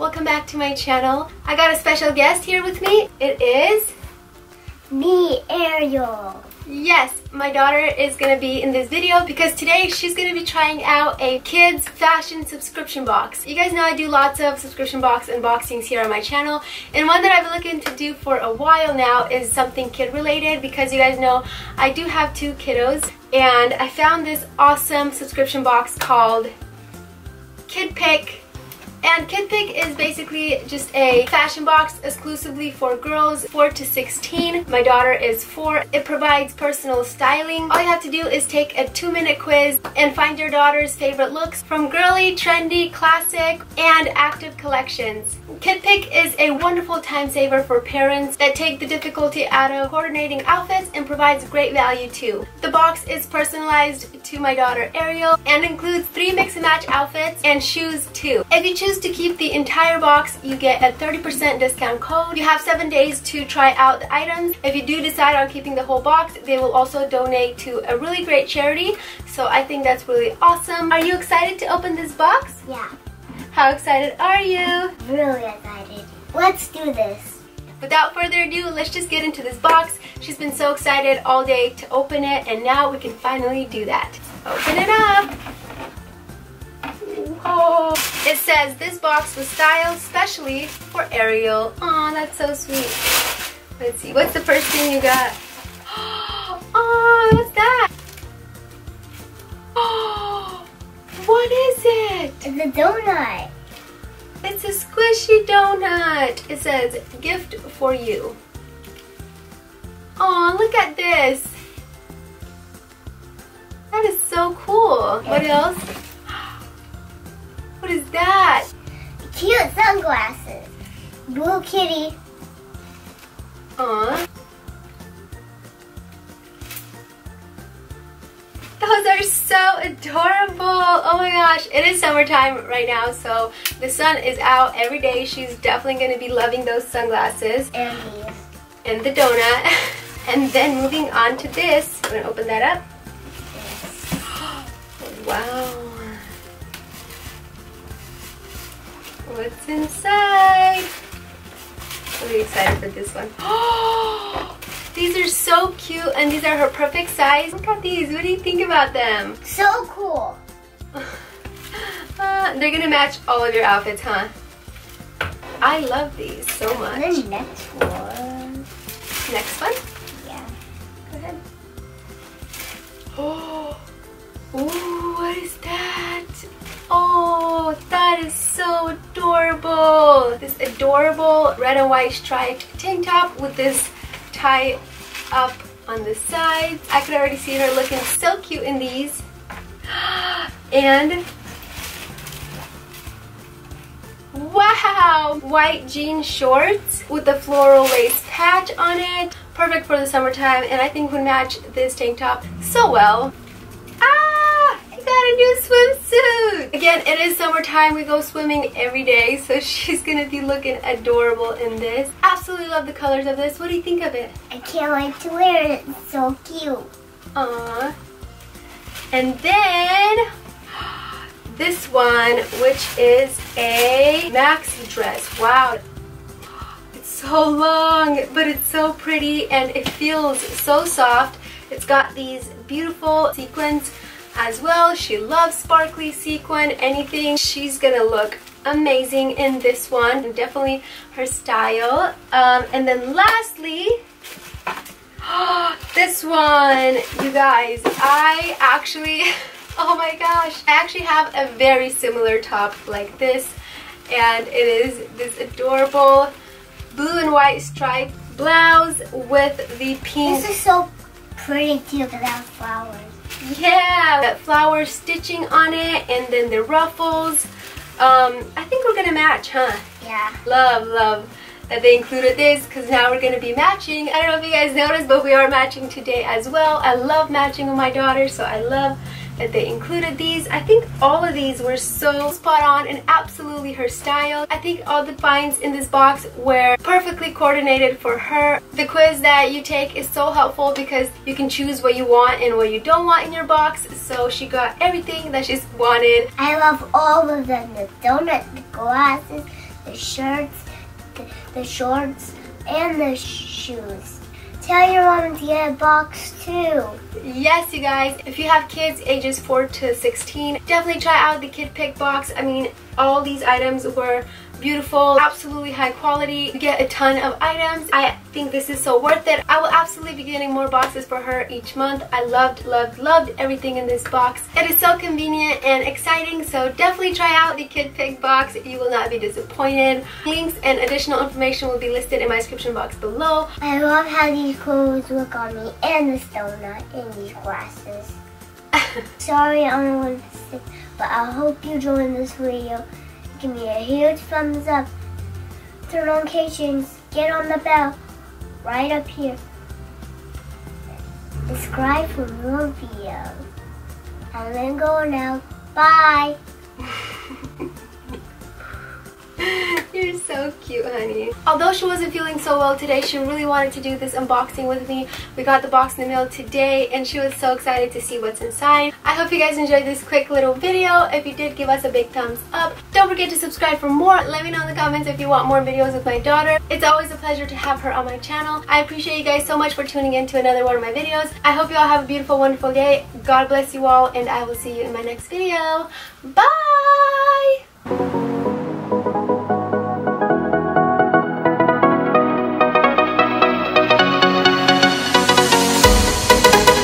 welcome back to my channel. I got a special guest here with me. It is me, Arielle. Yes, my daughter is going to be in this video because today she's going to be trying out a kids fashion subscription box. You guys know I do lots of subscription box unboxings here on my channel, and one that I've been looking to do for a while now is something kid related because you guys know I do have 2 kiddos, and I found this awesome subscription box called KidPik. And KidPik is basically just a fashion box exclusively for girls 4 to 16. My daughter is 4. It provides personal styling. All you have to do is take a 2-minute quiz and find your daughter's favorite looks from girly, trendy, classic, and active collections. KidPik is a wonderful time saver for parents that take the difficulty out of coordinating outfits and provides great value too. The box is personalized to my daughter Arielle and includes 3 mix and match outfits and shoes too. If you choose to keep the entire box, you get a 30% discount code. You have 7 days to try out the items. If you do decide on keeping the whole box, they will also donate to a really great charity. So I think that's really awesome. Are you excited to open this box? Yeah. How excited are you? Really excited. Let's do this. Without further ado, let's just get into this box. She's been so excited all day to open it, and now we can finally do that. Open it up. Whoa. It says this box was styled specially for Arielle. Aw, that's so sweet. Let's see, what's the first thing you got? Oh, what's that? Oh, what is it? It's a donut. It's a squishy donut. It says, gift for you. Oh, look at this. That is so cool. What else? What is that? Cute sunglasses. Blue kitty. Aww. Those are so adorable. Oh my gosh. It is summertime right now, so the sun is out every day. She's definitely going to be loving those sunglasses. And these. And the donut. And then moving on to this. I'm going to open that up. Wow. What's inside? I'm really excited for this one. Oh, these are so cute, and these are her perfect size. Look at these. What do you think about them? So cool. They're gonna match all of your outfits, huh? I love these so much. The next one. Next one? Yeah. Go ahead. Oh, ooh, what is that? Oh, that is so adorable. This adorable red and white striped tank top with this tie up on the sides. I could already see her looking so cute in these. And wow, white jean shorts with the floral lace patch on it. Perfect for the summertime, and I think would match this tank top so well. Got a new swimsuit. Again, it is summertime. We go swimming every day, so she's gonna be looking adorable in this. Absolutely love the colors of this. What do you think of it? I can't wait to wear it. It's so cute. Aww. And then this one, which is a maxi dress. Wow. It's so long, but it's so pretty, and it feels so soft. It's got these beautiful sequins as well. She loves sparkly sequin, anything. She's gonna look amazing in this one. Definitely her style. And then lastly, this one, you guys, I actually, oh my gosh, I actually have a very similar top like this, and it is this adorable blue and white striped blouse with the pink. This is so pretty too because it has flowers. Yeah, that flower stitching on it, and then the ruffles. I think we're gonna match, huh? Yeah. Love that they included this, because now we're gonna be matching. I don't know if you guys noticed, but we are matching today as well. I love matching with my daughter, so I love that they included these. I think all of these were so spot on and absolutely her style. I think all the finds in this box were perfectly coordinated for her. The quiz that you take is so helpful because you can choose what you want and what you don't want in your box. So she got everything that she's wanted. I love all of them. The donut, the glasses, the shirts, the shorts, and the shoes. Tell your mom to get a box too. Yes, you guys, if you have kids ages 4 to 16, definitely try out the KidPik box. I mean, all these items were beautiful, absolutely high quality. You get a ton of items. I think this is so worth it. I will absolutely be getting more boxes for her each month. I loved everything in this box. It is so convenient and exciting, so definitely try out the KidPik box. You will not be disappointed. Links and additional information will be listed in my description box below. I love how these clothes look on me, and this donut, and these glasses. Sorry I'm going to stick, but I hope you joined this video. Give me a huge thumbs up, turn on notifications, get on the bell right up here. Subscribe for more videos. And then go now. Bye. You're so cute, honey. Although she wasn't feeling so well today, she really wanted to do this unboxing with me. We got the box in the mail today and she was so excited to see what's inside. I hope you guys enjoyed this quick little video. If you did, give us a big thumbs up. Don't forget to subscribe for more. Let me know in the comments if you want more videos with my daughter. It's always a pleasure to have her on my channel. I appreciate you guys so much for tuning in to another one of my videos. I hope you all have a beautiful, wonderful day. God bless you all, and I will see you in my next video. Bye!